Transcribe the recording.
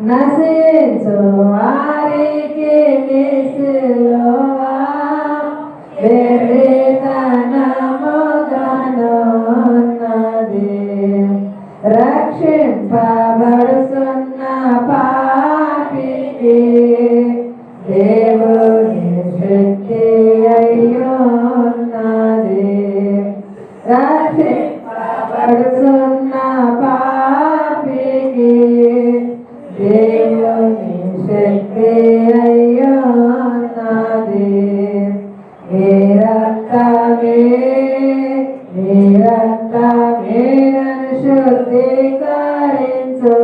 నశించు వారికి నిసిలువా వెర్రితనముగానున్నది. రక్షింపబడుతున్న పాపికి దేవుని శక్తి అయ్యున్నది. రక్షింపబడుతున్న పాపికి దేవుని శక్తి అయ్యున్నది. నీ రక్తమే నన్ను శుద్ధీకరించు.